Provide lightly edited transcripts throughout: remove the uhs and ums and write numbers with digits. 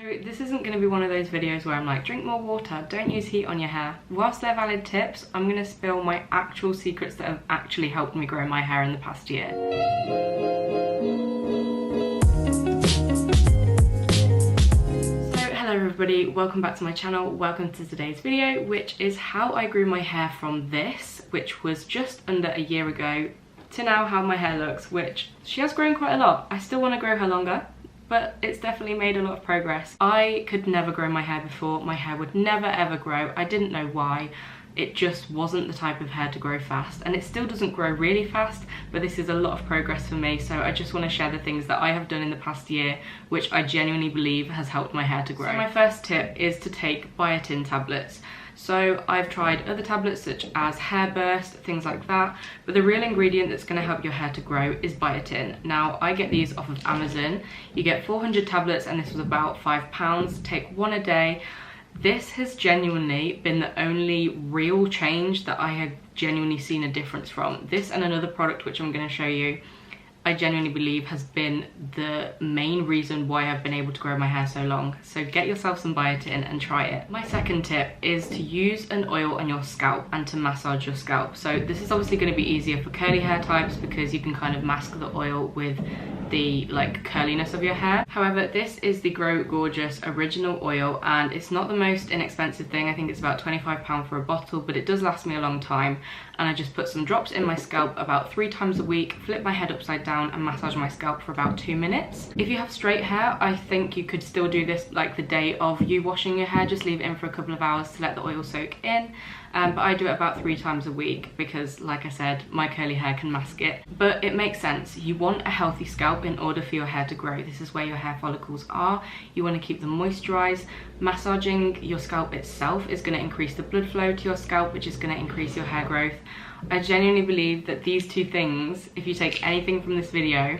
this isn't going to be one of those videos where I'm like, drink more water, don't use heat on your hair. Whilst they're valid tips, I'm going to spill my actual secrets that have actually helped me grow my hair in the past year. So hello everybody, welcome back to my channel, welcome to today's video, which is how I grew my hair from this, which was just under a year ago, to now how my hair looks, which she has grown quite a lot. I still want to grow her longer, but it's definitely made a lot of progress. I could never grow my hair before. My hair would never ever grow. I didn't know why. It just wasn't the type of hair to grow fast, and it still doesn't grow really fast, but this is a lot of progress for me, so I just want to share the things that I have done in the past year which I genuinely believe has helped my hair to grow. So my first tip is to take biotin tablets. So I've tried other tablets such as hair burst, things like that, but the real ingredient that's going to help your hair to grow is biotin. Now I get these off of Amazon. You get 400 tablets and this was about £5. Take one a day. This has genuinely been the only real change that I have genuinely seen a difference from. This and another product which I'm going to show you, I genuinely believe has been the main reason why I've been able to grow my hair so long. So get yourself some biotin and try it. My second tip is to use an oil on your scalp and to massage your scalp. So this is obviously going to be easier for curly hair types because you can kind of mask the oil with the curliness of your hair. However, this is the Grow Gorgeous original oil and it's not the most inexpensive thing. I think it's about £25 for a bottle, but it does last me a long time. And I just put some drops in my scalp about 3 times a week, flip my head upside down and massage my scalp for about 2 minutes. If you have straight hair, I think you could still do this like the day of you washing your hair, just leave it in for a couple of hours to let the oil soak in. But I do it about 3 times a week because, like I said, my curly hair can mask it. But it makes sense. You want a healthy scalp in order for your hair to grow. This is where your hair follicles are. You want to keep them moisturized. Massaging your scalp itself is going to increase the blood flow to your scalp, which is going to increase your hair growth. I genuinely believe that these two things, if you take anything from this video,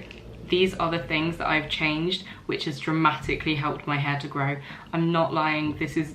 these are the things that I've changed, which has dramatically helped my hair to grow. I'm not lying. This is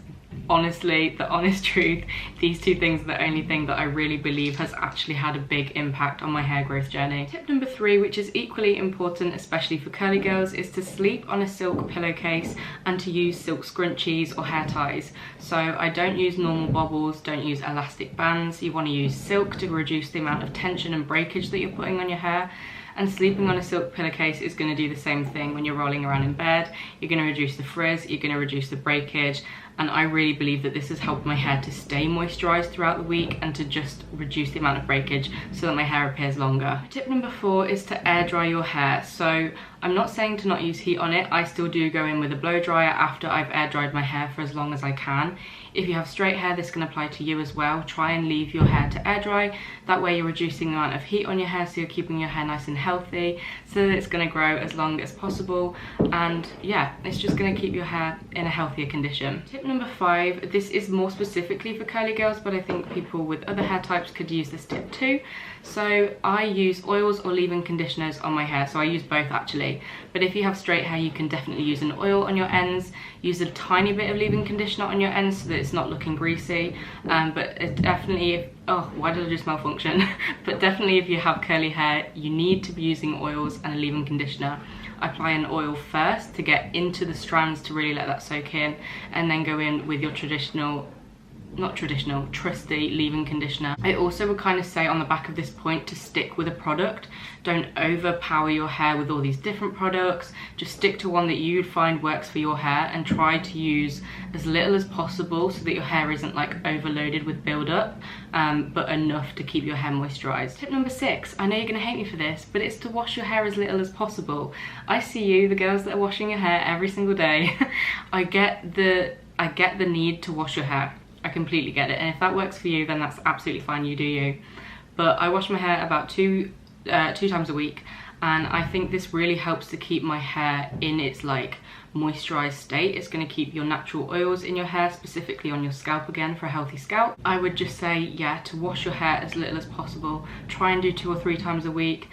honestly the honest truth. These two things are the only thing that I really believe has actually had a big impact on my hair growth journey. Tip number 3, which is equally important, especially for curly girls, is to sleep on a silk pillowcase and to use silk scrunchies or hair ties. So I don't use normal bobbles, don't use elastic bands. You want to use silk to reduce the amount of tension and breakage that you're putting on your hair. And sleeping on a silk pillowcase is going to do the same thing when you're rolling around in bed. You're going to reduce the frizz, you're going to reduce the breakage, and I really believe that this has helped my hair to stay moisturized throughout the week and to just reduce the amount of breakage so that my hair appears longer. Tip number 4 is to air dry your hair. So I'm not saying to not use heat on it. I still do go in with a blow dryer after I've air dried my hair for as long as I can. If you have straight hair, this can apply to you as well. Try and leave your hair to air dry. That way you're reducing the amount of heat on your hair, so you're keeping your hair nice and healthy so that it's going to grow as long as possible. And yeah, it's just going to keep your hair in a healthier condition. Tip number 5, this is more specifically for curly girls, but I think people with other hair types could use this tip too. So I use oils or leave-in conditioners on my hair, so I use both actually. But if you have straight hair, you can definitely use an oil on your ends, use a tiny bit of leave-in conditioner on your ends so that it's not looking greasy. But it definitely, oh, why did I just malfunction? But definitely if you have curly hair, you need to be using oils and a leave-in conditioner. Apply an oil first to get into the strands to really let that soak in, and then go in with your trusty leave-in conditioner. I also would kind of say on the back of this point to stick with a product. Don't overpower your hair with all these different products. Just stick to one that you find works for your hair and try to use as little as possible so that your hair isn't like overloaded with build-up, but enough to keep your hair moisturized. Tip number 6, I know you're gonna hate me for this, but it's to wash your hair as little as possible. I see you, the girls that are washing your hair every single day. I get the need to wash your hair. I completely get it, and if that works for you, then that's absolutely fine, you do you. But I wash my hair about two times a week, and I think this really helps to keep my hair in its like moisturized state. It's going to keep your natural oils in your hair, specifically on your scalp again for a healthy scalp. I would just say, yeah, to wash your hair as little as possible. Try and do 2 or 3 times a week,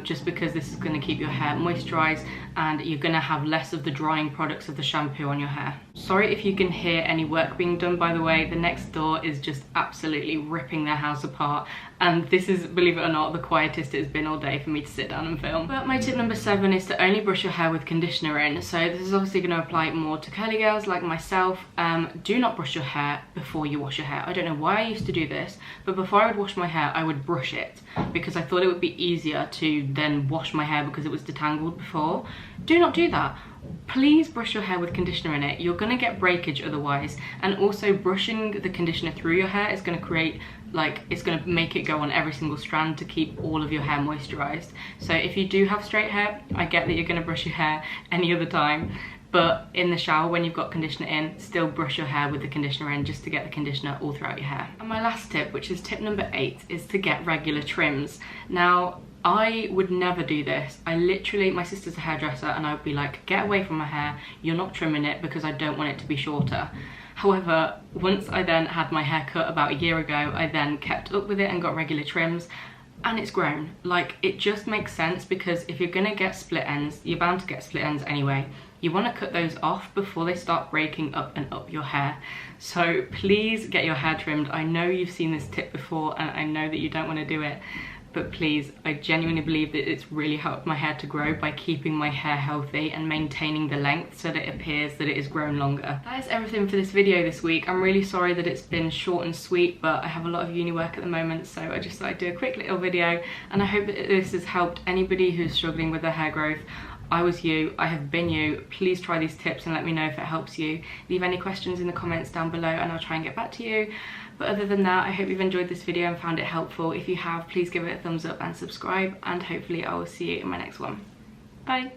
just because this is going to keep your hair moisturized and you're going to have less of the drying products of the shampoo on your hair. Sorry if you can hear any work being done, by the way. The next door is just absolutely ripping their house apart and this is, believe it or not, the quietest it's been all day for me to sit down and film. But my tip number 7 is to only brush your hair with conditioner in. So this is obviously going to apply more to curly girls like myself. Do not brush your hair before you wash your hair. I don't know why I used to do this, but before I would wash my hair I would brush it because I thought it would be easier to then wash my hair because it was detangled before. Do not do that. Please brush your hair with conditioner in it. You're going to get breakage otherwise, and also brushing the conditioner through your hair is going to create, like, it's going to make it go on every single strand to keep all of your hair moisturized. So if you do have straight hair, I get that you're going to brush your hair any other time, but in the shower when you've got conditioner in, still brush your hair with the conditioner in just to get the conditioner all throughout your hair. And my last tip, which is tip number 8, is to get regular trims. Now, I would never do this. I literally, my sister's a hairdresser and I would be like, get away from my hair, you're not trimming it because I don't want it to be shorter. However, once I then had my hair cut about a year ago, I then kept up with it and got regular trims, and it's grown. Like, it just makes sense because if you're gonna get split ends, you're bound to get split ends anyway. You want to cut those off before they start breaking up and up your hair. So please get your hair trimmed. I know you've seen this tip before and I know that you don't want to do it, but please, I genuinely believe that it's really helped my hair to grow by keeping my hair healthy and maintaining the length so that it appears that it is grown longer. That is everything for this video this week. I'm really sorry that it's been short and sweet, but I have a lot of uni work at the moment, so I just thought I'd do a quick little video, and I hope that this has helped anybody who's struggling with their hair growth. I was you, I have been you. Please try these tips and let me know if it helps you. Leave any questions in the comments down below and I'll try and get back to you. But other than that, I hope you've enjoyed this video and found it helpful. If you have, please give it a thumbs up and subscribe, and hopefully I will see you in my next one. Bye.